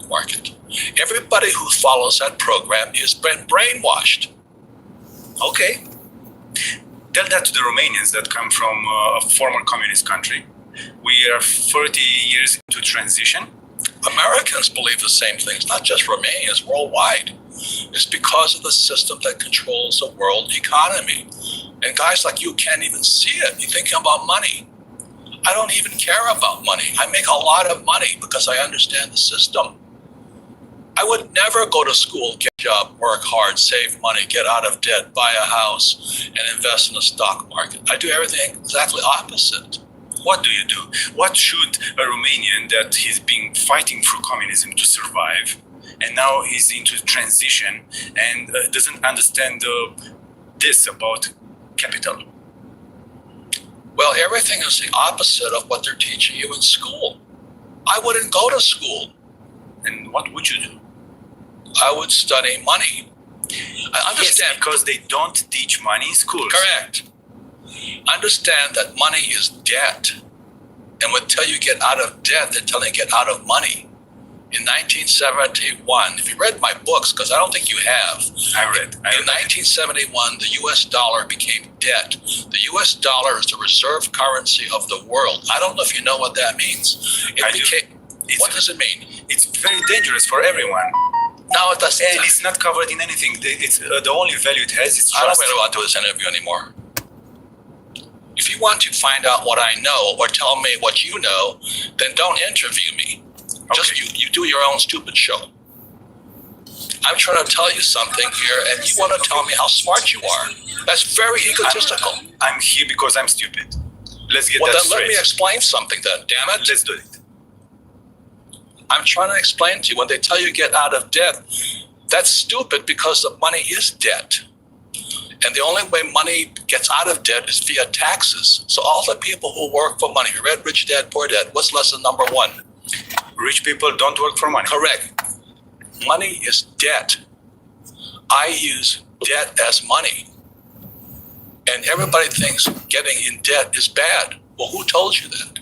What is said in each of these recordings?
market. Everybody who follows that program has been brainwashed. Okay. Tell that to the Romanians that come from a former communist country. We are 30 years into transition. Americans believe the same things, not just Romanians, worldwide. It's because of the system that controls the world economy. And guys like you can't even see it. You're thinking about money. I don't even care about money. I make a lot of money because I understand the system. I would never go to school, get a job, work hard, save money, get out of debt, buy a house, and invest in the stock market. I do everything exactly opposite. What do you do? What should a Romanian that he's been fighting for communism to survive, and now he's into transition and doesn't understand this about capital? Well, everything is the opposite of what they're teaching you in school. I wouldn't go to school. And what would you do? I would study money. I understand. Yes, because they don't teach money in schools. Correct. Understand that money is debt. And until you get out of debt, they're telling you to get out of money. In 1971, if you read my books, because I don't think you have. I read. In 1971, the US dollar became debt. The US dollar is the reserve currency of the world. I don't know if you know what that means. What does it mean? It's very dangerous for everyone. No, it doesn't. And it's not covered in anything. It's the only value it has is trust. I don't really want to do this interview anymore. If you want to find out what I know or tell me what you know, then don't interview me. Okay. Just you do your own stupid show. I'm trying to tell you something here, and you want to tell me how smart you are. That's very egotistical. I'm here because I'm stupid. Let's get well, that then straight. Let me explain something then, damn it. Let's do it. I'm trying to explain to you, when they tell you get out of debt, that's stupid because the money is debt. And the only way money gets out of debt is via taxes. So all the people who work for money, you read Rich Dad, Poor Dad, what's lesson number 1? Rich people don't work for money. Correct. Money is debt. I use debt as money. And everybody thinks getting in debt is bad. Well, who told you that?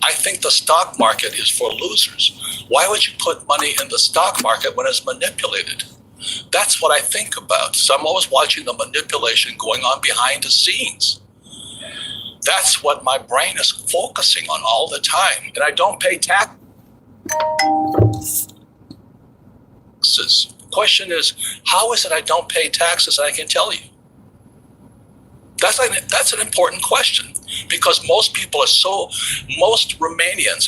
I think the stock market is for losers. Why would you put money in the stock market when it's manipulated? That's what I think about. So I'm always watching the manipulation going on behind the scenes. That's what my brain is focusing on all the time. And I don't pay taxes. The question is, how is it I don't pay taxes? I can tell you. That's an important question, because most Romanians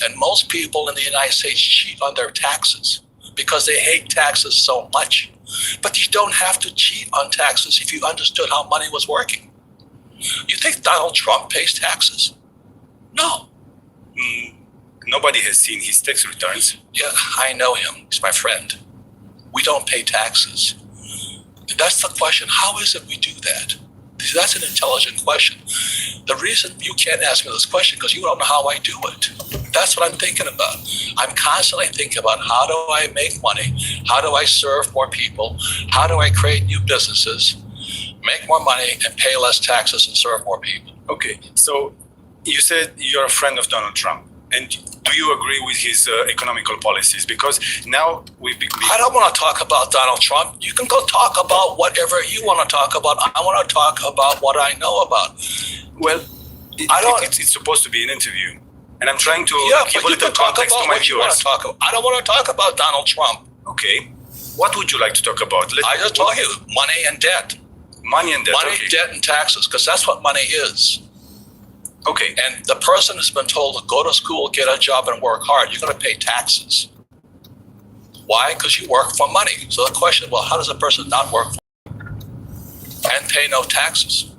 and most people in the United States cheat on their taxes because they hate taxes so much. But you don't have to cheat on taxes if you understood how money was working. You think Donald Trump pays taxes? No. Nobody has seen his tax returns. Yeah, I know him. He's my friend. We don't pay taxes. That's the question. How is it we do that? That's an intelligent question. The reason you can't ask me this question because you don't know how I do it. That's what I'm thinking about. I'm constantly thinking about how do I make money? How do I serve more people? How do I create new businesses, make more money, and pay less taxes and serve more people? Okay, so you said you're a friend of Donald Trump. And do you agree with his economical policies? Because now we've been... I don't want to talk about Donald Trump. You can go talk about whatever you want to talk about. I want to talk about what I know about. Well, it's supposed to be an interview. And I'm trying to give a little context to my viewers. I don't want to talk about Donald Trump. Okay. What would you like to talk about? I just told you, money and debt. Money and debt, Money, debt, and taxes, because that's what money is. Okay. And the person has been told to go to school, get a job, and work hard. You're going to pay taxes. Why? Because you work for money. So the question, well, how does a person not work for money and pay no taxes?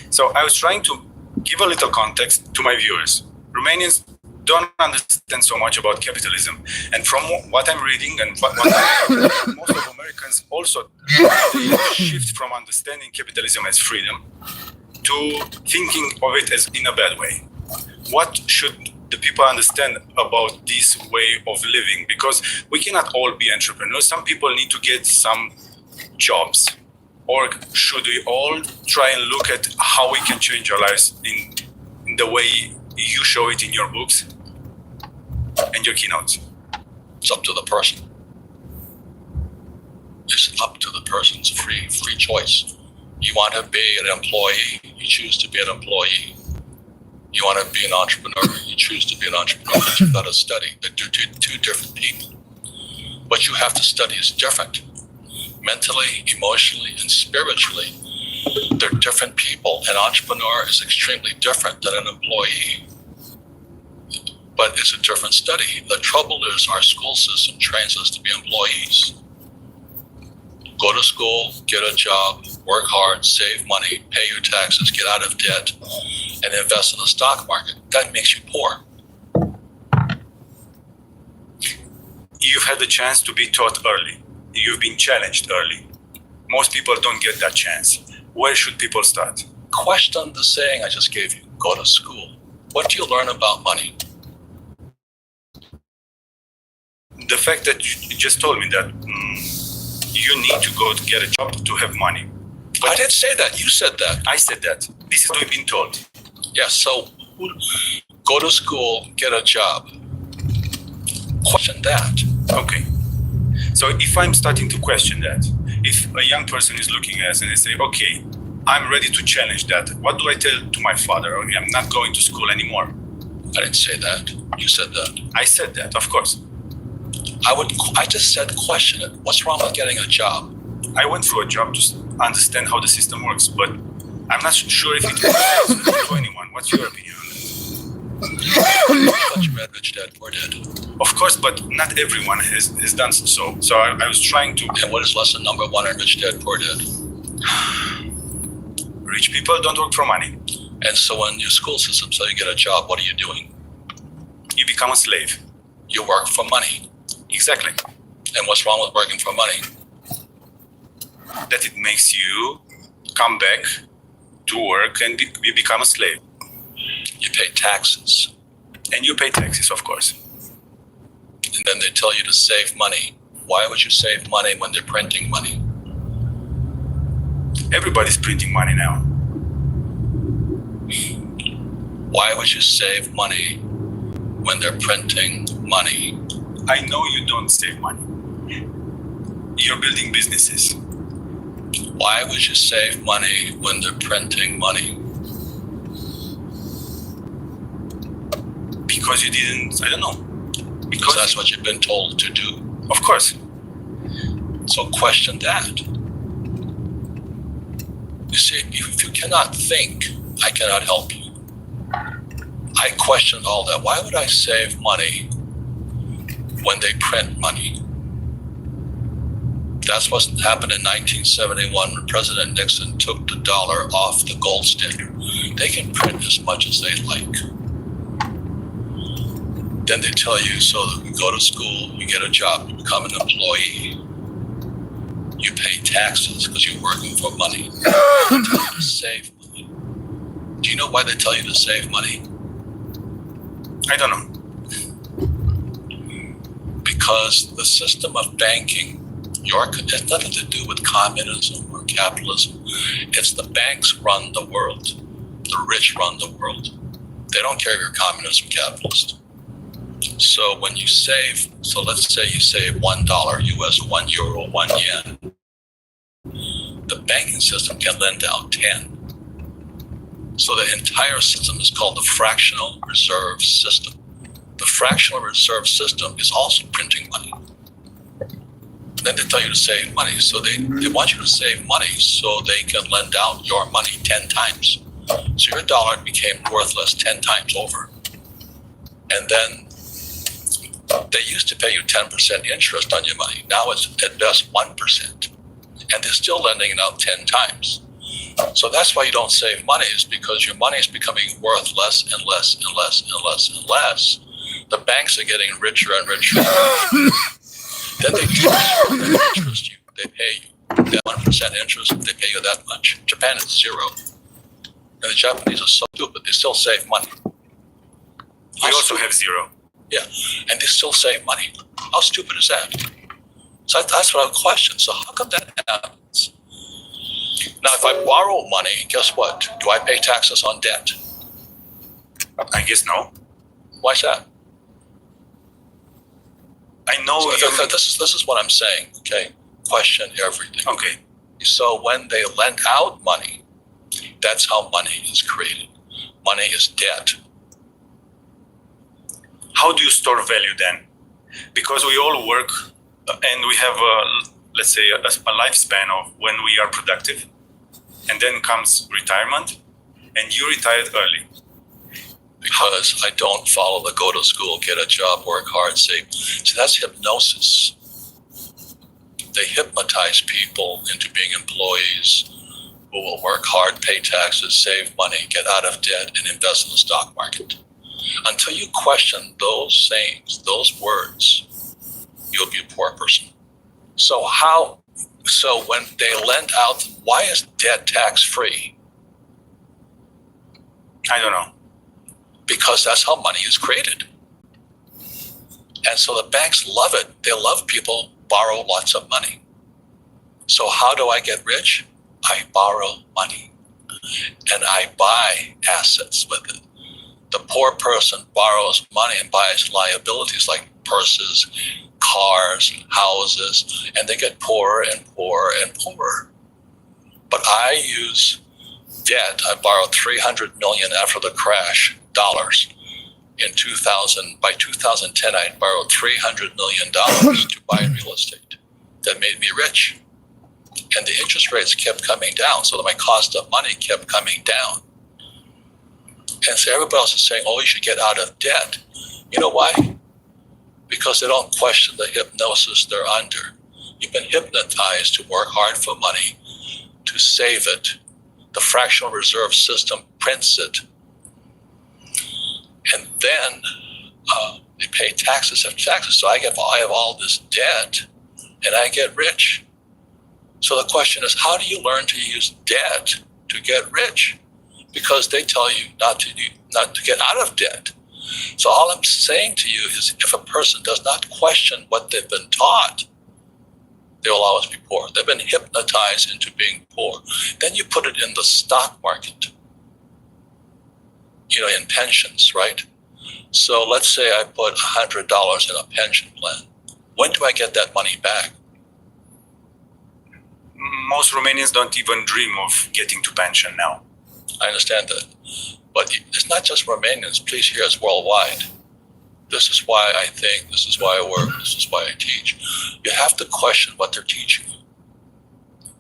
So I was trying to give a little context to my viewers. Romanians don't understand so much about capitalism. And from what I'm reading and what most of Americans also shift from understanding capitalism as freedom to thinking of it as in a bad way. What should the people understand about this way of living? Because we cannot all be entrepreneurs. Some people need to get some jobs. Or should we all try and look at how we can change our lives in the way you show it in your books and your keynotes? It's up to the person. It's up to the person. It's free choice. You want to be an employee, you choose to be an employee. You want to be an entrepreneur, you choose to be an entrepreneur. But you've got to study. They're two different people. What you have to study is different. Mentally, emotionally, and spiritually, they're different people. An entrepreneur is extremely different than an employee. But it's a different study. The trouble is our school system trains us to be employees. Go to school, get a job, work hard, save money, pay your taxes, get out of debt, and invest in the stock market. That makes you poor. You've had the chance to be taught early. You've been challenged early. Most people don't get that chance. Where should people start? Question the saying I just gave you. Go to school. What do you learn about money? The fact that you just told me that you need to go to get a job to have money. I didn't say that. You said that. I said that. This is what we've been told. Yeah, so go to school, get a job. Question that. Okay. So if I'm starting to question that, if a young person is looking at us and they say, okay, I'm ready to challenge that, what do I tell to my father? Okay, I'm not going to school anymore. I didn't say that. You said that. I said that, of course. I just said question it. What's wrong with getting a job? I went through a job to understand how the system works, but I'm not sure if it works to anyone. What's your opinion on that? But you read Rich Dad Poor Dad. Of course, but not everyone has done so. So I was trying to... And what is lesson number one in Rich Dad Poor Dad? Rich people don't work for money. And so when your school system says you get a job, what are you doing? You become a slave. You work for money. Exactly. And what's wrong with working for money? That it makes you come back to work and you become a slave. You pay taxes. And you pay taxes, of course. And then they tell you to save money. Why would you save money when they're printing money? Everybody's printing money now. Why would you save money when they're printing money? I know you don't save money. You're building businesses. Why would you save money when they're printing money? Because you didn't, I don't know. Because that's what you've been told to do. Of course. So question that. You see, if you cannot think, I cannot help you. I question all that. Why would I save money when they print money? That's what happened in 1971 when President Nixon took the dollar off the gold standard. They can print as much as they like. Then they tell you, so you go to school, you get a job, you become an employee. You pay taxes because you're working for money. They tell you to save money. Do you know why they tell you to save money? I don't know. Because the system of banking, it has nothing to do with communism or capitalism. It's the banks run the world. The rich run the world. They don't care if you're communist or capitalist. So when you save, so let's say you save $1 US, €1, €1. The banking system can lend out 10. So the entire system is called the fractional reserve system. The fractional reserve system is also printing money. Then they tell you to save money. So they want you to save money so they can lend out your money 10 times. So your dollar became worthless 10 times over. And then they used to pay you 10% interest on your money. Now it's at best 1%. And they're still lending it out 10 times. So that's why you don't save money, is because your money is becoming worth less and less and less and less and less. The banks are getting richer and richer. Then they interest you. They pay you. That 1% interest, they pay you that much. Japan is 0. And the Japanese are so stupid, they still save money. We also have 0. Yeah, and they still save money. How stupid is that? So that's what I question. So how come that happens? Now, if I borrow money, guess what? Do I pay taxes on debt? I guess no. Why's that? I know This is what I'm saying, okay? Question everything. Okay. So when they lend out money, that's how money is created. Money is debt. How do you store value then? Because we all work and we have, let's say, a lifespan of when we are productive. And then comes retirement, and you retired early. Because I don't follow the go to school, get a job, work hard, save. So that's hypnosis. They hypnotize people into being employees who will work hard, pay taxes, save money, get out of debt, and invest in the stock market. Until you question those sayings, those words, you'll be a poor person. So when they lend out, why is debt tax-free? I don't know. Because that's how money is created. And so the banks love it. They love people borrow lots of money. So how do I get rich? I borrow money and I buy assets with it. The poor person borrows money and buys liabilities like purses, cars, houses, and they get poorer and poorer and poorer. But I use debt. I borrowed $300 million after the crash, dollars. In 2000, by 2010, I had borrowed $300 million to buy real estate. That made me rich. And the interest rates kept coming down, so that my cost of money kept coming down. And so everybody else is saying, oh, you should get out of debt. You know why? Because they don't question the hypnosis they're under. You've been hypnotized to work hard for money, to save it. The fractional reserve system prints it. And then they pay taxes after taxes. So I have all this debt and I get rich. So the question is, how do you learn to use debt to get rich? Because they tell you not to get out of debt. So all I'm saying to you is, if a person does not question what they've been taught, they will always be poor. They've been hypnotized into being poor. Then you put it in the stock market, in pensions, right? So let's say I put $100 in a pension plan. When do I get that money back? Most Romanians don't even dream of getting to pension now. I understand that. But it's not just Romanians. Please hear us worldwide. This is why I think, this is why I work, this is why I teach. You have to question what they're teaching you.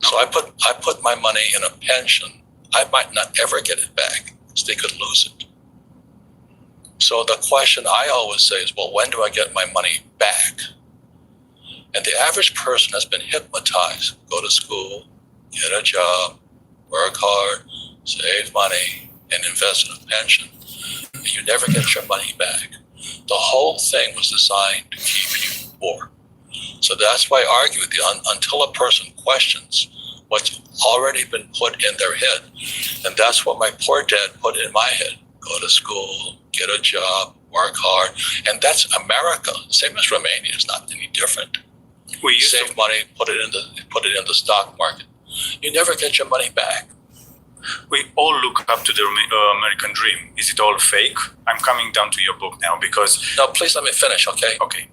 So I put my money in a pension. I might not ever get it back, because they could lose it. So the question I always say is, well, when do I get my money back? And the average person has been hypnotized. Go to school, get a job, work hard, save money, and invest in a pension. And you never get your money back. The whole thing was designed to keep you poor. So that's why I argue with you, until a person questions what's already been put in their head. And that's what my poor dad put in my head. Go to school, get a job, work hard. And that's America. Same as Romania. It's not any different. We save money, put it in the stock market. You never get your money back. We all look up to the American dream. Is it all fake? I'm coming down to your book now because... No, please let me finish, okay? Okay.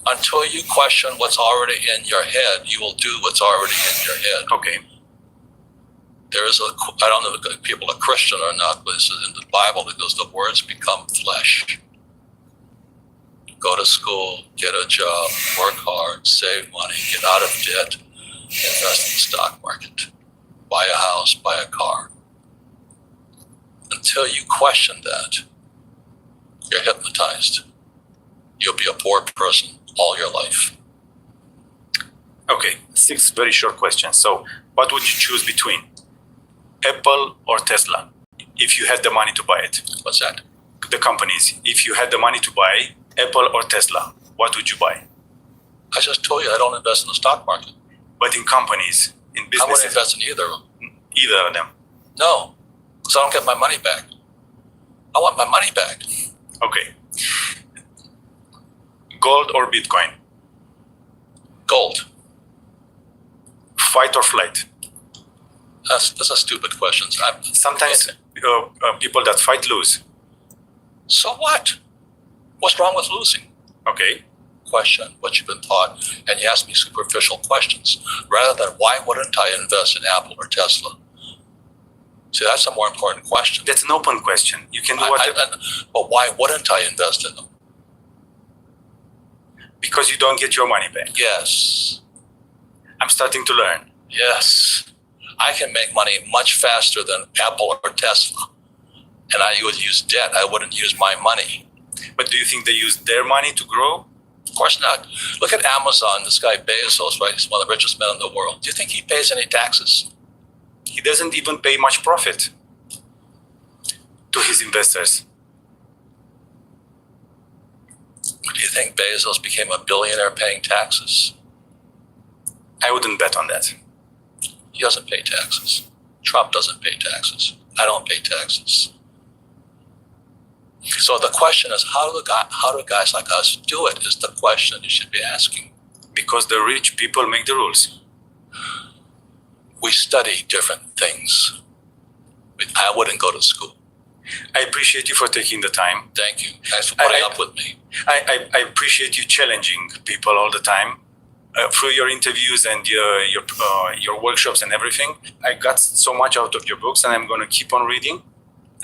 Until you question what's already in your head, you will do what's already in your head. Okay. There is I don't know if people are Christian or not, but this is in the Bible, because the words become flesh. Go to school, get a job, work hard, save money, get out of debt, invest in the stock market, buy a house, buy a car. Until you question that, you're hypnotized. You'll be a poor person all your life. Okay, 6 very short questions. So, what would you choose between Apple or Tesla if you had the money to buy it? What's that? The companies. If you had the money to buy Apple or Tesla, what would you buy? I just told you I don't invest in the stock market. But in companies, in businesses. I wouldn't invest in either of them. Either of them? No, because I don't get my money back. I want my money back. Okay. Gold or Bitcoin? Gold. Fight or flight? That's a stupid question. Sometimes people that fight lose. So what? What's wrong with losing? Okay. question what you've been taught, and you ask me superficial questions rather than why wouldn't I invest in Apple or Tesla? See, that's a more important question. That's an open question. You can do whatever. But why wouldn't I invest in them? Because you don't get your money back. Yes. I'm starting to learn. Yes. I can make money much faster than Apple or Tesla. And I would use debt. I wouldn't use my money. But do you think they use their money to grow? Of course not. Look at Amazon, this guy Bezos, right? He's one of the richest men in the world. Do you think he pays any taxes? He doesn't even pay much profit to his investors. Do you think Bezos became a billionaire paying taxes? I wouldn't bet on that. He doesn't pay taxes. Trump doesn't pay taxes. I don't pay taxes. So the question is, how do guys like us do it is the question you should be asking. Because the rich people make the rules. We study different things. I wouldn't go to school. I appreciate you for taking the time. Thank you. Thanks for putting up with me. I appreciate you challenging people all the time through your interviews and your workshops and everything. I got so much out of your books, and I'm going to keep on reading.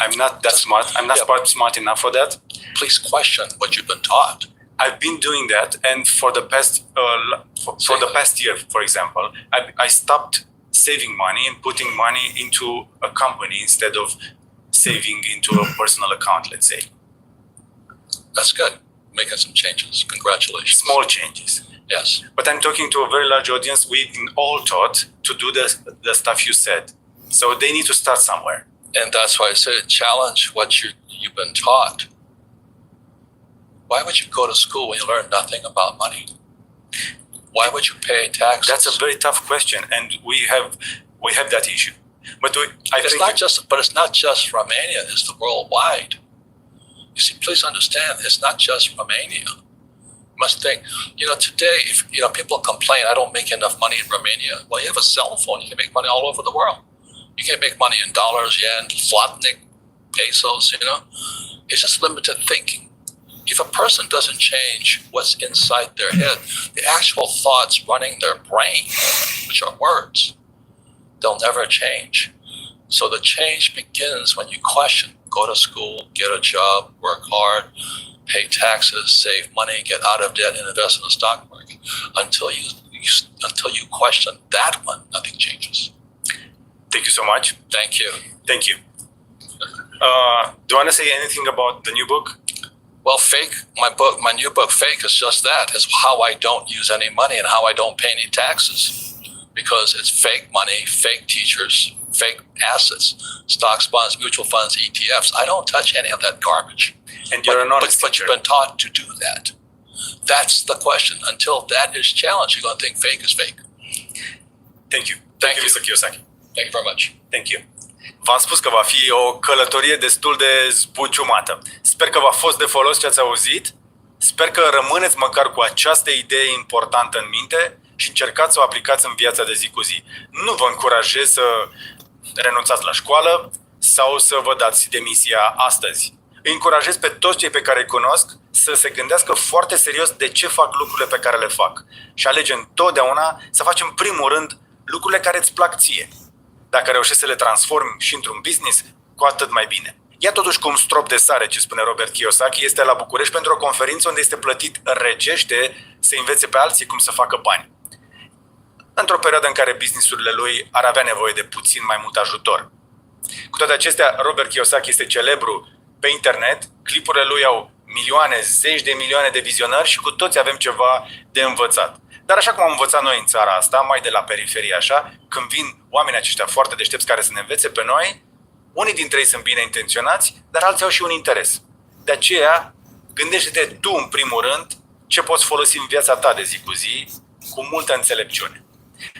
I'm not that smart. I'm not smart enough for that. Please question what you've been taught. I've been doing that, and for the past year, for example, I stopped saving money and putting money into a company instead of saving into a personal account, let's say. That's good. Making some changes. Congratulations. Small changes. Yes. But I'm talking to a very large audience. We've been all taught to do the stuff you said. So they need to start somewhere. And that's why I said challenge what you've been taught. Why would you go to school when you learn nothing about money? Why would you pay taxes? That's a very tough question, and we have that issue. But it's not just Romania, it's the worldwide. You see, please understand, it's not just Romania. You must think, today, if people complain, I don't make enough money in Romania. Well, you have a cell phone, you can make money all over the world. You can make money in dollars, yen, zlotnik, pesos, It's just limited thinking. If a person doesn't change what's inside their head, the actual thoughts running their brain, which are words, they'll never change. So the change begins when you question. Go to school, get a job, work hard, pay taxes, save money, get out of debt, and invest in the stock market. Until you question that one, nothing changes. Thank you so much. Thank you. Thank you. Do you want to say anything about the new book? Well, my new book, Fake, is just that. It's how I don't use any money and how I don't pay any taxes. Because it's fake money, fake teachers, fake assets, stocks, bonds, mutual funds, ETFs. I don't touch any of that garbage. And you're an honest but you've been taught to do that. That's the question. Until that is challenged, you're going to think fake is fake. Thank you. Thank you, Mr. Kiyosaki. Thank you very much. Thank you. V-am spus că va fi o călătorie destul de zbuciumată. Sper că v-a fost de folos ce ați auzit. Sper că rămâneți măcar cu această idee importantă în minte și încercați să o aplicați în viața de zi cu zi. Nu vă încurajez să renunțați la școală sau să vă dați demisia astăzi. Îi încurajez pe toți cei pe care îi cunosc să se gândească foarte serios de ce fac lucrurile pe care le fac. Și alege întotdeauna să faci în primul rând lucrurile care îți plac ție. Dacă reușești să le transformi și într-un business, cu atât mai bine. Ia totuși cum strop de sare, ce spune Robert Kiyosaki, este la București pentru o conferință unde este plătit regește să învețe pe alții cum să facă bani. Într-o perioadă în care businessurile lui ar avea nevoie de puțin mai mult ajutor. Cu toate acestea, Robert Kiyosaki este celebru pe internet, clipurile lui au milioane, zeci de milioane de vizionări și cu toți avem ceva de învățat. Dar așa cum am învățat noi în țara asta, mai de la periferie așa, când vin oamenii aceștia foarte deștepți care să ne învețe pe noi, unii dintre ei sunt bine intenționați, dar alții au și un interes. De aceea, gândește-te tu în primul rând ce poți folosi în viața ta de zi cu zi, cu multă înțelepciune.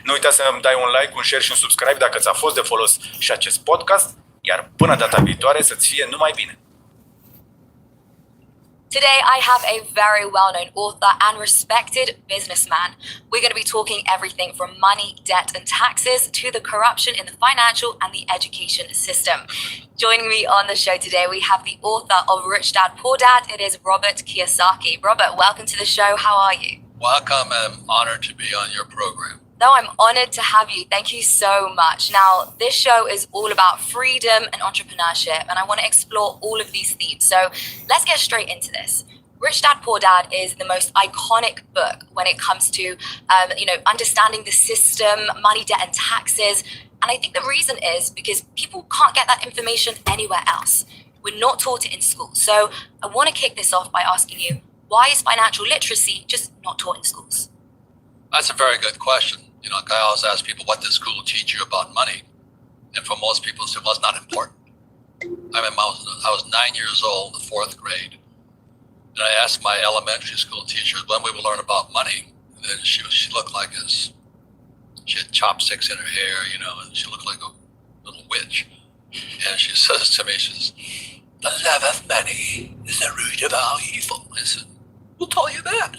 Nu uita să îmi dai un like, un share și un subscribe dacă ți-a fost de folos și acest podcast, iar până data viitoare să-ți fie numai bine! Today, I have a very well-known author and respected businessman. We're going to be talking everything from money, debt, and taxes to the corruption in the financial and the education system. Joining me on the show today, we have the author of Rich Dad, Poor Dad. It is Robert Kiyosaki. Robert, welcome to the show. How are you? Welcome. I'm honored to be on your program. No, I'm honored to have you. Thank you so much. Now, this show is all about freedom and entrepreneurship, and I want to explore all of these themes. So let's get straight into this. Rich Dad, Poor Dad is the most iconic book when it comes to, understanding the system, money, debt, and taxes. And I think the reason is because people can't get that information anywhere else. We're not taught it in school. So I want to kick this off by asking you, why is financial literacy just not taught in schools? That's a very good question. I always ask people, what does school teach you about money? And for most people, it was not important. I was 9 years old in the fourth grade. And I asked my elementary school teacher when we would learn about money. And then she looked like this. She had chopsticks in her hair, and she looked like a little witch. And she says to me, she says, "The love of money is the root of all evil." I said, "Who told you that?"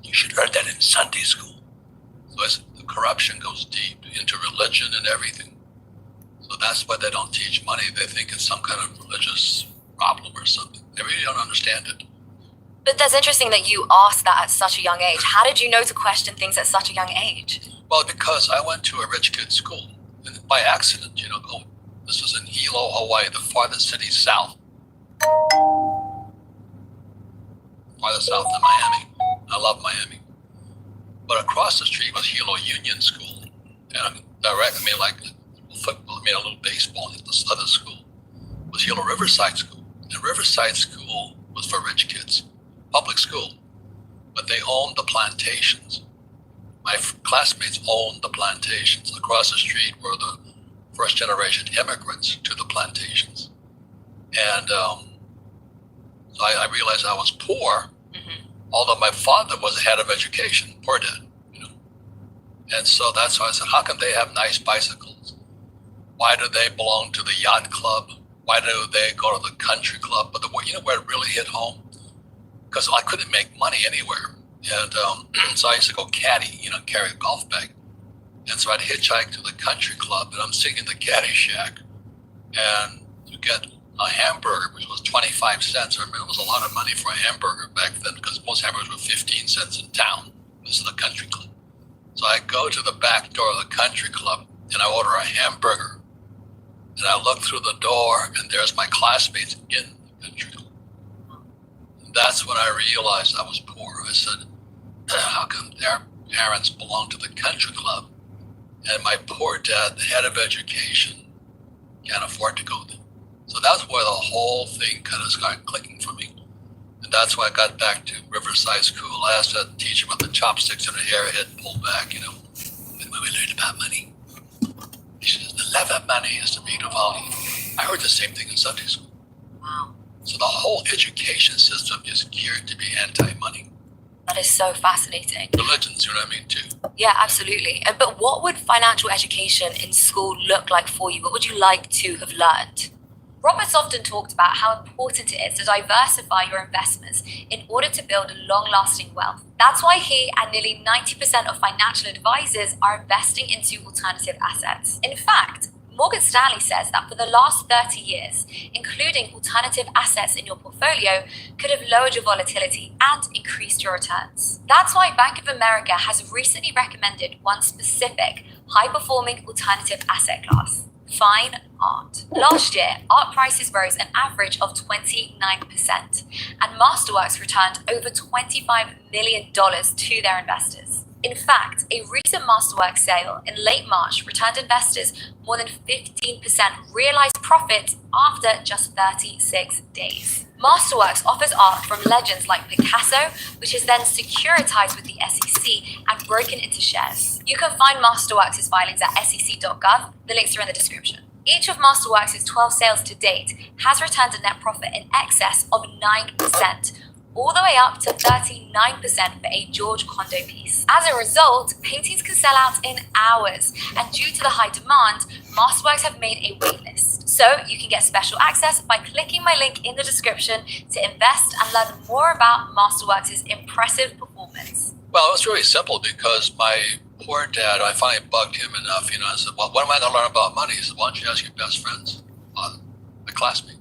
"You should learn that in Sunday school." So I said, the corruption goes deep into religion and everything. So that's why they don't teach money. They think it's some kind of religious problem or something. They really don't understand it. But that's interesting that you asked that at such a young age. How did you know to question things at such a young age? Well, because I went to a rich kid's school. And by accident, this was in Hilo, Hawaii, the farthest city south. Farthest south than Miami. I love Miami. But across the street was Hilo Union School. And directly, like football, a little baseball at this other school was Hilo Riverside School. And Riverside School was for rich kids, public school. But they owned the plantations. My classmates owned the plantations. Across the street were the first generation immigrants to the plantations. And so I realized I was poor. Although my father was the head of education, poor dad, And so that's why I said, how come they have nice bicycles? Why do they belong to the yacht club? Why do they go to the country club? But where it really hit home? Because I couldn't make money anywhere. And so I used to go caddy, carry a golf bag. And so I'd hitchhike to the country club, and I'm sitting in the caddy shack. And you get a hamburger, which was 25 cents. I remember it was a lot of money for a hamburger back then because most hamburgers were 15 cents in town. This is the country club. So I go to the back door of the country club and I order a hamburger. And I look through the door and there's my classmates in the country club. And that's when I realized I was poor. I said, how come their parents belong to the country club and my poor dad, the head of education, can't afford to go there? So that's where the whole thing kind of started clicking for me. And that's why I got back to Riverside School. I asked that teacher about the chopsticks in her hair, head pulled back, when we learned about money. She says, the love of money is the root of all evil. I heard the same thing in Sunday school. Wow. So the whole education system is geared to be anti-money. That is so fascinating. Religions, too. Yeah, absolutely. But what would financial education in school look like for you? What would you like to have learned? Robert's often talked about how important it is to diversify your investments in order to build long-lasting wealth. That's why he and nearly 90% of financial advisors are investing into alternative assets. In fact, Morgan Stanley says that for the last 30 years, including alternative assets in your portfolio could have lowered your volatility and increased your returns. That's why Bank of America has recently recommended one specific high-performing alternative asset class: fine art. Last year, art prices rose an average of 29%, and Masterworks returned over $25 million to their investors. In fact, a recent Masterworks sale in late March returned investors more than 15% realized profit after just 36 days. Masterworks offers art from legends like Picasso, which is then securitized with the SEC and broken into shares. You can find Masterworks' filings at sec.gov. The links are in the description. Each of Masterworks' 12 sales to date has returned a net profit in excess of 9%, all the way up to 39% for a George Condo piece. As a result, paintings can sell out in hours, and due to the high demand, Masterworks have made a waitlist. So you can get special access by clicking my link in the description to invest and learn more about Masterworks' impressive performance. Well, it was really simple because my poor dad, I finally bugged him enough, I said, well, what am I going to learn about money? He said, why don't you ask your best friends, my classmate.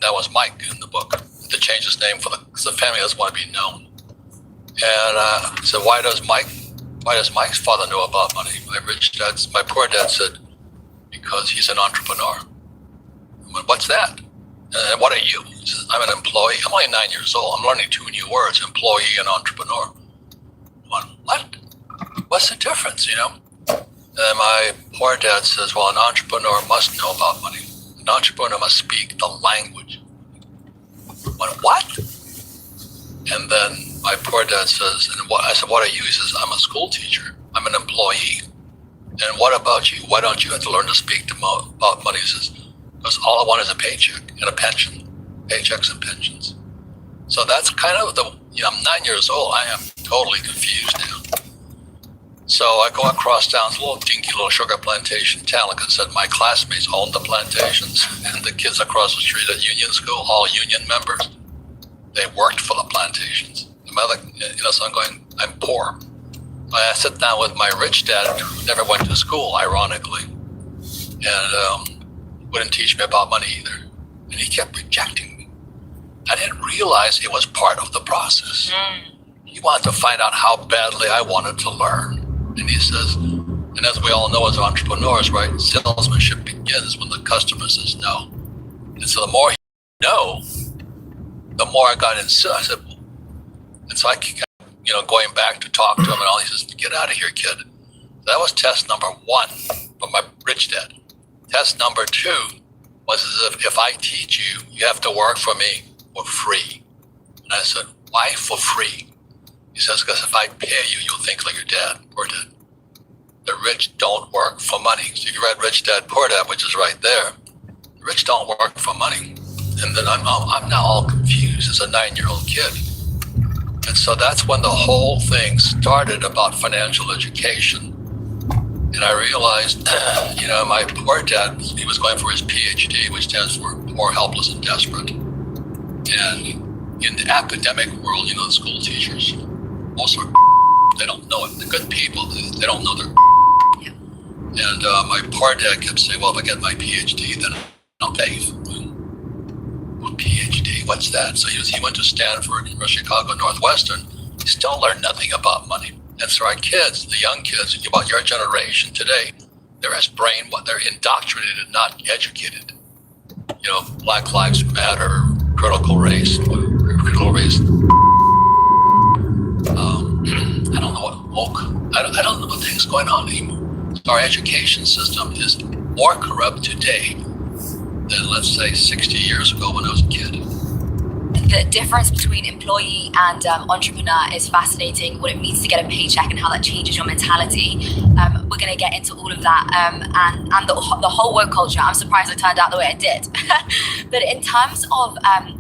That was Mike in the book, to change his name because the family doesn't want to be known. And I said, why does Mike's father know about money? My poor dad said, because he's an entrepreneur. I went, what's that? And what are you? He says, I'm an employee. I'm only 9 years old. I'm learning 2 new words, employee and entrepreneur. I went, what? What's the difference, And my poor dad says, well, an entrepreneur must know about money. An entrepreneur must speak the language. I went, what? And then my poor dad says, I said, what are you? He says, I'm a school teacher. I'm an employee. And what about you? Why don't you have to learn to speak about money? He says, because all I want is a paycheck and a pension. Paychecks and pensions. So that's kind of I'm 9 years old. I am totally confused now. So I go across town, it's a little dinky little sugar plantation town. Like I said, my classmates owned the plantations, and the kids across the street at Union School, all union members, they worked for the plantations. So I'm going, I'm poor. I sit down with my rich dad, who never went to school, ironically, and wouldn't teach me about money either. And he kept rejecting me. I didn't realize it was part of the process. He wanted to find out how badly I wanted to learn. And he says, and as we all know as entrepreneurs, right, salesmanship begins when the customer says no. And so the more he no, the more I got inside. I said, and so I kept, going back to talk to him and all. He says, get out of here, kid. That was test number 1 from my rich dad. Test number 2 was as if I teach you, you have to work for me for free. And I said, why for free? He says, because if I pay you, you'll think like your dad, poor dad. The rich don't work for money. So if you read Rich Dad, Poor Dad, which is right there, the rich don't work for money. And then I'm now all confused as a 9-year-old kid. And so that's when the whole thing started about financial education. And I realized, my poor dad, he was going for his PhD, which stands for Poor, Helpless, and Desperate. And in the academic world, the school teachers, most are they don't know it. The good people, they don't know they're And my poor dad kept saying, well, if I get my PhD, then I'll pay you. Well, PhD, what's that? So he went to Stanford or Chicago Northwestern. He still learned nothing about money. And so our kids, the young kids, about your generation today, they're as they're indoctrinated, not educated. Black Lives Matter, critical race. I don't know what woke. I don't know what thing's going on anymore. Our education system is more corrupt today than, let's say, 60 years ago when I was a kid. The difference between employee and entrepreneur is fascinating, what it means to get a paycheck and how that changes your mentality. We're going to get into all of that and the whole woke culture. I'm surprised it turned out the way it did. But in terms of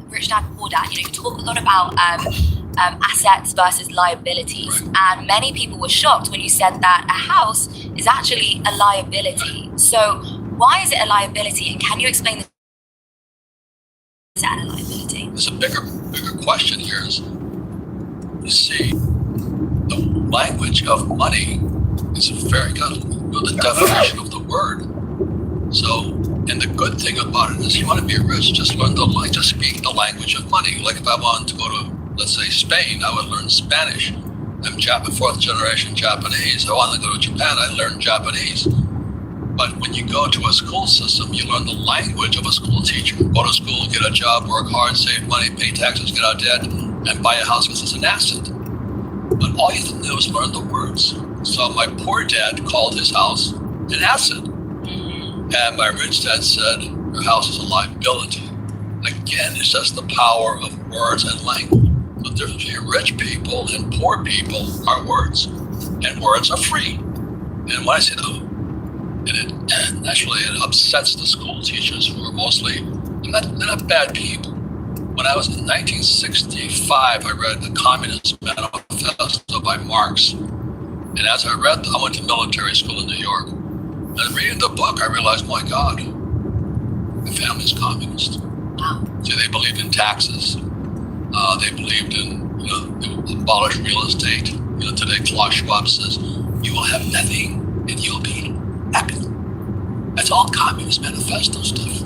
Rich Dad, Poor Dad, you talk a lot about assets versus liabilities. And many people were shocked when you said that a house is actually a liability. So why is it a liability? And can you explain the asset and liability? There's a bigger question here is, you see, the language of money is very good. The definition of the word. So, and the good thing about it is, you want to be rich, just speak the language of money. Like if I wanted to go to, let's say, Spain, I would learn Spanish. I'm 4th generation Japanese. I want to go to Japan, I learn Japanese. But when you go to a school system, you learn the language of a school teacher. Go to school, get a job, work hard, save money, pay taxes, get out of debt, and buy a house because it's an asset. But all you have to do is learn the words. So my poor dad called his house an asset. And my rich dad said, your house is a liability. Again, it's just the power of words and language. The difference between rich people and poor people are words. And words are free. And when I say that, and naturally it upsets the school teachers who are mostly, they're not bad people. When I was in 1965, I read the Communist Manifesto by Marx. And as I read, I went to military school in New York. And reading the book, I realized, my God, family is communist. Wow. So they believed in taxes. They believed in, they abolish real estate. Today Klaus Schwab says, you will have nothing and you'll be happy. That's all Communist Manifesto stuff.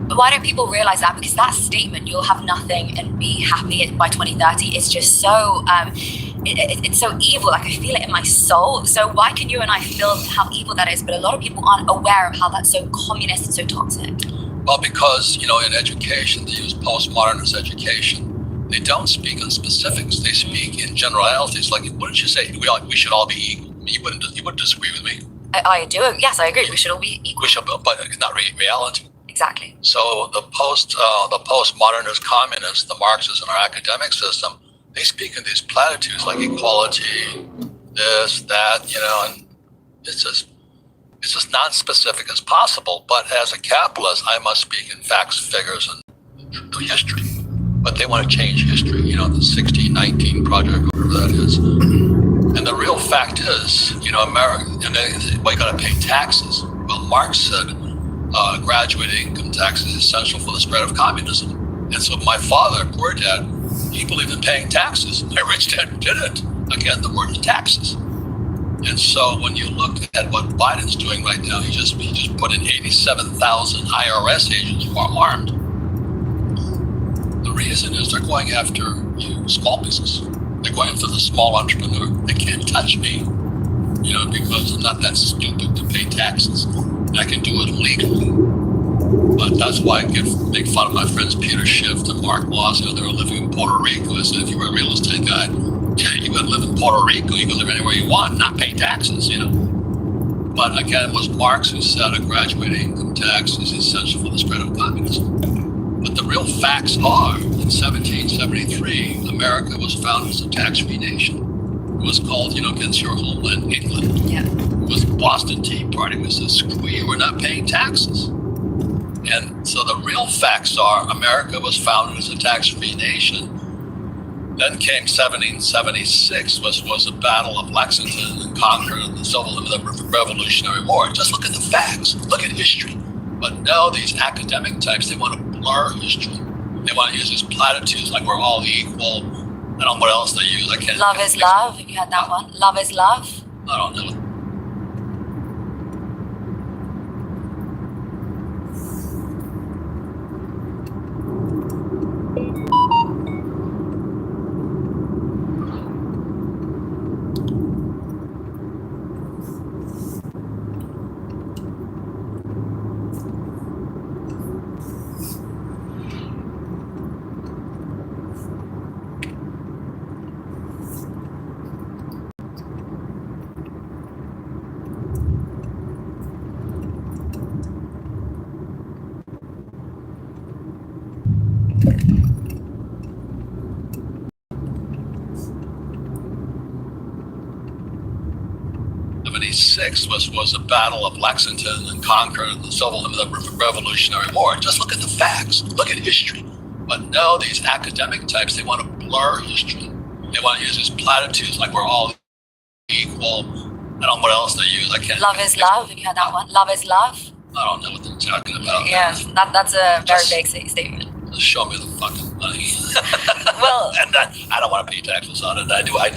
But why don't people realize that? Because that statement, you'll have nothing and be happy by 2030, is just so, it's so evil. Like, I feel it in my soul. So why can you and I feel how evil that is? But a lot of people aren't aware of how that's so communist and so toxic. Well, because, in education, they use postmodernist education. They don't speak in specifics. They speak in generalities. Like, what did you say? We should all be equal. You wouldn't disagree with me. I do. Yes, I agree. We should all be equal. We should, but it's not reality. Exactly. So the postmodernist communists, the Marxists in our academic system, they speak in these platitudes like equality, this, that, and it's as non-specific as possible. But as a capitalist, I must speak in facts, figures, and history. But they want to change history, the 1619 project, whatever that is. And the real fact is, America, you got to pay taxes. Well, Marx said graduate income tax is essential for the spread of communism. And so my father, poor dad, he believed in paying taxes. My rich dad didn't. Again, the word is taxes. And so when you look at what Biden's doing right now, he just put in 87,000 IRS agents who are armed. The reason is they're going after small business. They're going after the small entrepreneur. They can't touch me, because I'm not that stupid to pay taxes. I can do it legally. But that's why I make fun of my friends Peter Schiff and Mark Moss. They were living in Puerto Rico. I said, if you were a real estate guy, you could live in Puerto Rico. You could live anywhere you want, not pay taxes, But again, it was Marx who said a graduate income tax is essential for the spread of communism. But the real facts are, in 1773, America was founded as a tax-free nation. It was called, against your homeland, England. Yeah. It was the Boston Tea Party. It said, screw you, we're not paying taxes. And so the real facts are, America was founded as a tax-free nation. Then came 1776, was the Battle of Lexington and Concord and the Civil Revolutionary War. Just look at the facts, look at history. But no, these academic types, they want to blur history. They want to use these platitudes like we're all equal. I don't know what else they use. I can't. Love is love. Have you had that one? Love is love. I don't know. Was the Battle of Lexington and Concord and the Civil Revolutionary War. Just look at the facts, look at history. But no, these academic types, they want to blur history. They want to use these platitudes like we're all equal. I don't know what else they use. I can't. Love is love. Have you had that one? Love is love. I don't know what they're talking about. Yeah, that's a very big statement. Just show me the fucking money. Well, and I don't want to pay taxes on it. I do. I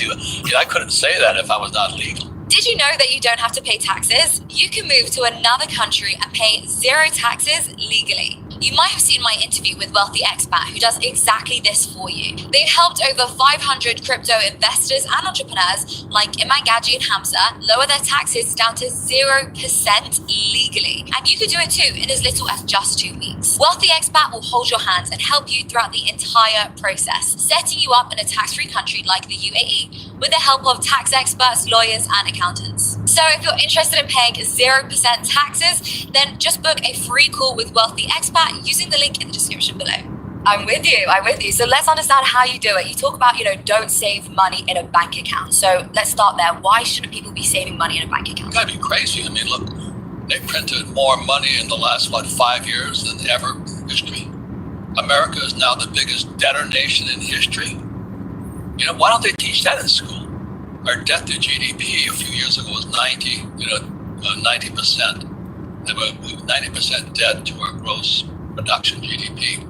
couldn't say that if I was not legal. Did you know that you don't have to pay taxes? You can move to another country and pay zero taxes legally. You might have seen my interview with Wealthy Expat, who does exactly this for you. They've helped over 500 crypto investors and entrepreneurs like Iman Gadji and Hamza lower their taxes down to 0% legally. And you could do it too in as little as just 2 weeks. Wealthy Expat will hold your hand and help you throughout the entire process, setting you up in a tax-free country like the UAE with the help of tax experts, lawyers, and accountants. So if you're interested in paying 0% taxes, then just book a free call with Wealthy Expat using the link in the description below. I'm with you. So let's understand how you do it. You talk about, don't save money in a bank account. So let's start there. Why shouldn't people be saving money in a bank account? You gotta be crazy. I mean, look, they printed more money in the last, 5 years than ever in history. America is now the biggest debtor nation in history. Why don't they teach that in school? Our debt to GDP a few years ago was 90%. They were 90% debt to our gross production GDP.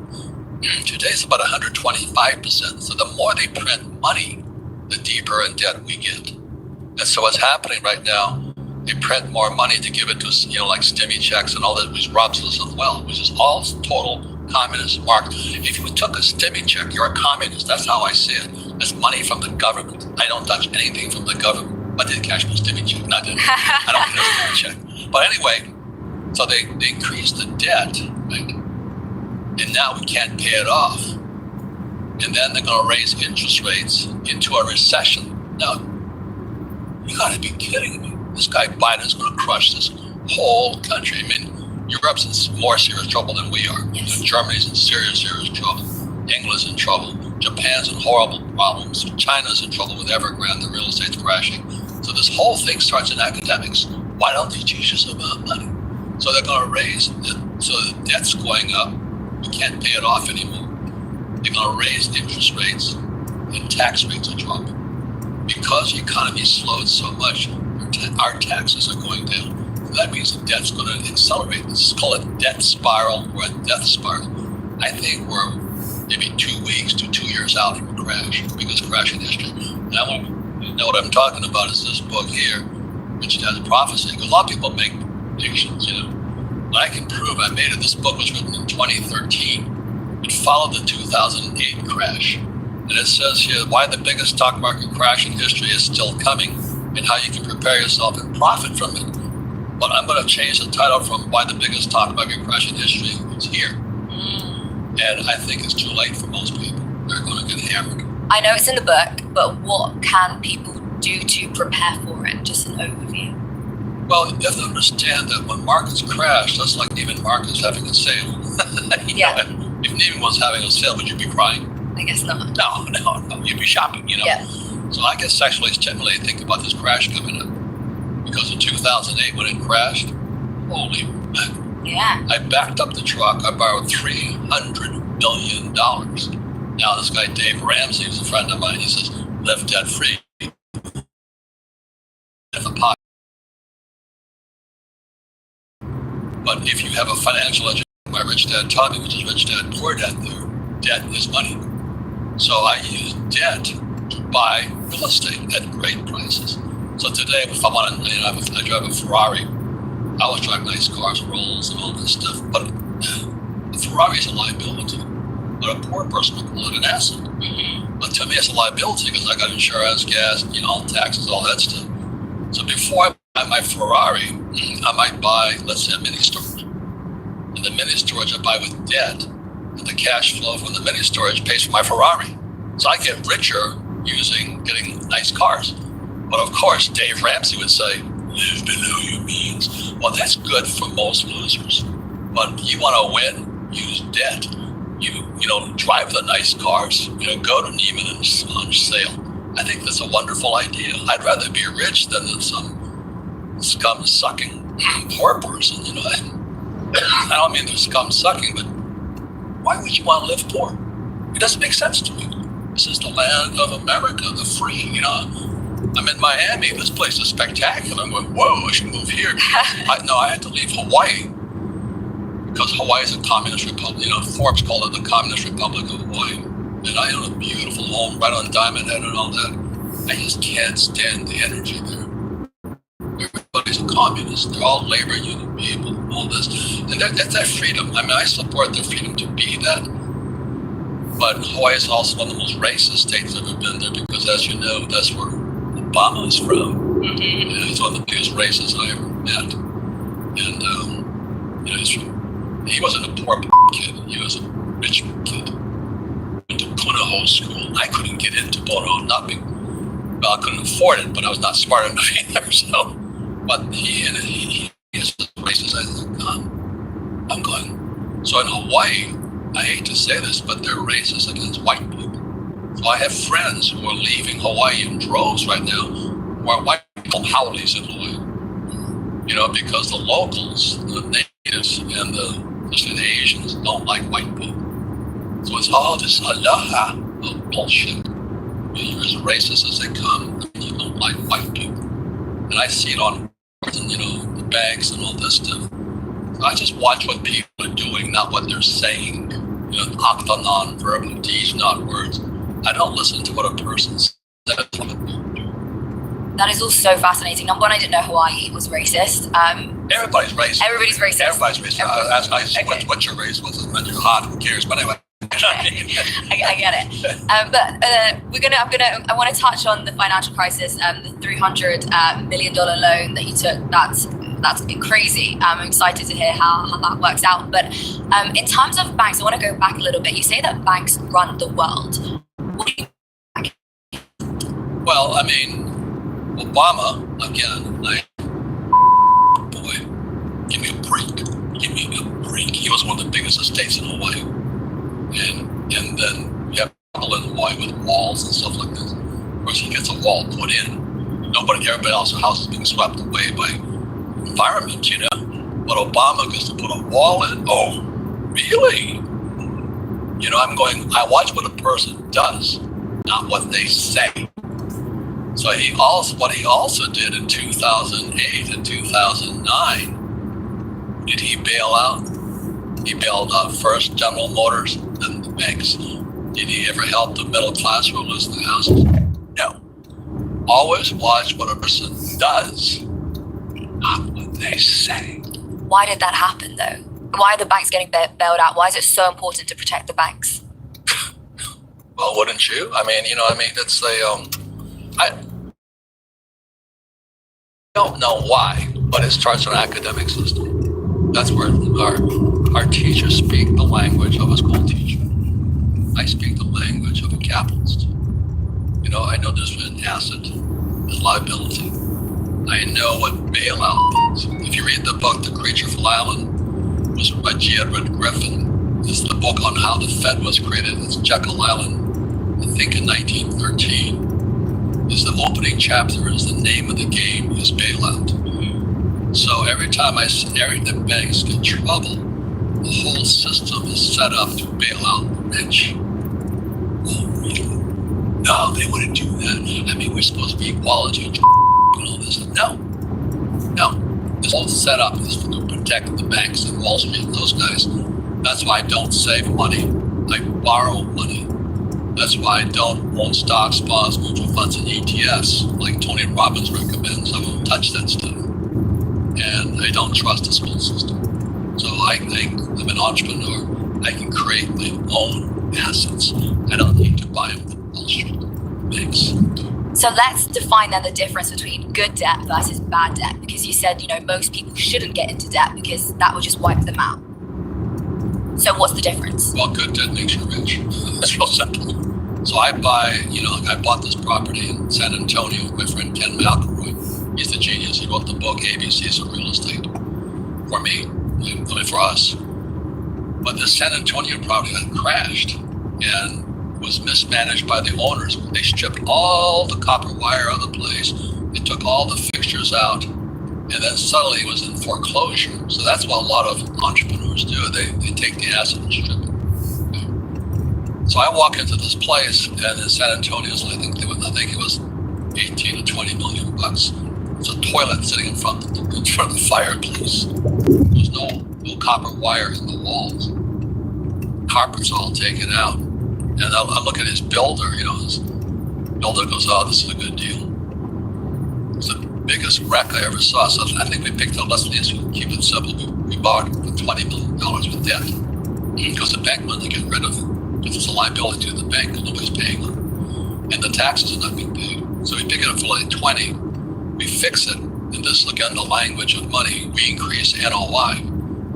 Today it's about 125%. So the more they print money, the deeper in debt we get. And so what's happening right now, they print more money to give it to, like stimmy checks and all that, which robs us of wealth, which is all total communist market. If you took a stimmy check, you're a communist. That's how I see it. It's money from the government. I don't touch anything from the government. I did cash my stimmy check. I don't get a stimmy check. But anyway, so they increased the debt, right? And now we can't pay it off. And then they're going to raise interest rates into a recession. Now, you got to be kidding me. This guy Biden's going to crush this whole country. I mean, Europe's in more serious trouble than we are. Yes. Germany's in serious trouble. England's in trouble. Japan's in horrible problems. China's in trouble with Evergrande. The real estate's crashing. So this whole thing starts in academics. Why don't they teach us about money? So they're going to raise it. So the debt's going up. You can't pay it off anymore. They're going to raise interest rates and tax rates are dropping. Because the economy slowed so much, our taxes are going down. So that means the debt's going to accelerate. Let's call it debt spiral or a death spiral. I think we're maybe 2 weeks to 2 years out from a crash, biggest crash in history. And I want to know what I'm talking about is this book here, Rich Dad's Prophecy. Because a lot of people make predictions, But I can prove I made it. This book was written in 2013. It followed the 2008 crash. And it says here why the biggest stock market crash in history is still coming and how you can prepare yourself and profit from it. But I'm going to change the title from why the biggest stock market crash in history is here. And I think it's too late for most people. They're going to get hammered. I know it's in the book, but what can people do to prepare for it? Just an overview. Well, you have to understand that when markets crash, that's like Neiman Marcus having a sale. Yeah. If Neiman was having a sale, would you be crying? I guess not. No. You'd be shopping, Yeah. So I guess actually generally think about this crash coming up. Because in 2008 when it crashed, holy heck. Yeah. I backed up the truck. I borrowed $300 million. Now this guy Dave Ramsey, who's a friend of mine, he says, live debt free. But if you have a financial education, my rich dad taught me, which is rich dad, poor dad, debt is money. So I use debt to buy real estate at great prices. So today, if I want to, I drive a Ferrari. I always drive nice cars, Rolls, and all this stuff. But a Ferrari is a liability. But a poor person would call it an asset. But to me, it's a liability because I got insurance, gas, taxes, all that stuff. So before I buy my Ferrari, I might buy, let's say, a mini storage. And the mini storage I buy with debt, and the cash flow from the mini storage pays for my Ferrari. So I get richer getting nice cars. But of course, Dave Ramsey would say, live below your means. Well, that's good for most losers. But you want to win, use debt. Drive the nice cars. Go to Neiman and on sale. I think that's a wonderful idea. I'd rather be rich than some scum-sucking poor person. I don't mean they're scum-sucking, but why would you want to live poor? It doesn't make sense to me. This is the land of America, the free. I'm in Miami. This place is spectacular. I'm going, whoa, I should move here. I had to leave Hawaii because Hawaii is a communist republic. Forbes called it the Communist Republic of Hawaii. And I own a beautiful home right on Diamond Head and all that. I just can't stand the energy there. Everybody's a communist. They're all labor union people, all this. And that's their freedom. I support their freedom to be that. But Hawaii is also one of the most racist states I've ever been there because, as you know, that's where Obama is from. He's one of the biggest racists I ever met. And, he wasn't a poor kid. He was a rich kid. Went to Punahou School. I couldn't get into Punahou, I couldn't afford it, but I was not smart enough either. So, but he is racist. I think, I'm going. So in Hawaii, I hate to say this, but they're racist against white people. So I have friends who are leaving Hawaii in droves right now, who are white people, howlies in Hawaii. Because the locals, the natives, and especially the Asians don't like white people. So it's all this aloha bullshit. You're as racist as they come, and you don't like white people. And I see it on, the banks and all this stuff. I just watch what people are doing, not what they're saying. You know, octa non-verbal, deeds, not words. I don't listen to what a person says. That is all so fascinating. Number one, I didn't know Hawaii was racist. Everybody's racist. Everybody's racist. Everybody's racist. I Okay. what your race was, and you're hot. Who cares? But anyway. I get it. I want to touch on the financial crisis, the $300 million loan that you took. That's crazy. I'm excited to hear how that works out. But in terms of banks, I want to go back a little bit. You say that banks run the world. What do you Well, I mean, Obama, again, boy, give me a break. Give me a break. He was one of the biggest estates in Hawaii. And then you have people in Hawaii with walls and stuff like this. Of course, he gets a wall put in. Everybody else's house is being swept away by environment, you know. But Obama gets to put a wall in. Oh, really? You know, I watch what a person does, not what they say. So what he also did in 2008 and 2009, did he bail out? He bailed out first General Motors, then the banks. Did he ever help the middle class who are losing their houses? No. Always watch what a person does, not what they say. Why did that happen, though? Why are the banks getting bailed out? Why is it so important to protect the banks? Well, wouldn't you? I mean, it's I don't know why, but it starts an academic system. That's where our teachers speak the language of a school teacher. I speak the language of a capitalist. You know, I know there's an asset, there's liability. I know what bailout is. If you read the book, The Creature from Island, it was by G. Edward Griffin. It's the book on how the Fed was created. It's Jekyll Island, I think in 1913. Is the opening chapter, is the name of the game, is bailout. So every time the banks get trouble, the whole system is set up to bail out the rich. Oh, really? No, they wouldn't do that. I mean, we're supposed to be equality and all this. No. This whole setup is to protect the banks and Wall Street and those guys. That's why I don't save money. I borrow money. That's why I don't own stocks, bonds, mutual funds, and ETFs like Tony Robbins recommends. I won't touch that stuff. And I don't trust the school system. So I think I'm an entrepreneur. I can create my own assets. I don't need to buy them from Wall Street banks. So let's define then the difference between good debt versus bad debt, because you said, most people shouldn't get into debt because that would just wipe them out. So what's the difference? Well, good debt makes you rich. That's real simple. So I buy, I bought this property in San Antonio with my friend Ken McElroy. He's the genius. He wrote the book ABCs of Real Estate for me, for us. But the San Antonio property had crashed and was mismanaged by the owners. They stripped all the copper wire out of the place. They took all the fixtures out. And then suddenly it was in foreclosure. So that's what a lot of entrepreneurs do. They take the asset and strip it. So I walk into this place, and in San Antonio, I think it was 18 to 20 million bucks. It's a toilet sitting in front of the fireplace. There's no copper wire in the walls. Carpet's all taken out. And I look at his builder, his builder goes, "Oh, this is a good deal." It's the biggest wreck I ever saw. So I think we picked up, let's keep it simple. We bought for $20 million with debt because the bank wanted to get rid of it. Because it's a liability to the bank because nobody's paying them. And the taxes are not being paid. So we pick it up for like 20, we fix it, and this, again, the language of money, we increase NOI,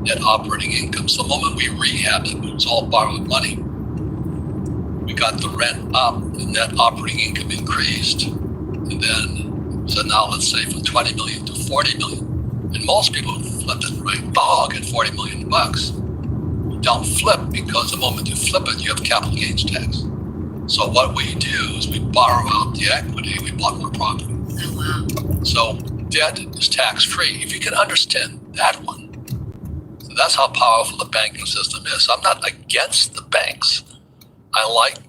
net operating income. So the moment we rehab it, it's all borrowed money. We got the rent up, the net operating income increased, and then, so now let's say from 20 million to 40 million. And most people flip it, right? Oh, I'll get 40 million bucks. Don't flip, because the moment you flip it, you have capital gains tax. So what we do is we borrow out the equity, we bought more property. Oh, wow. So debt is tax-free, if you can understand that one. So that's how powerful the banking system is. I'm not against the banks. I like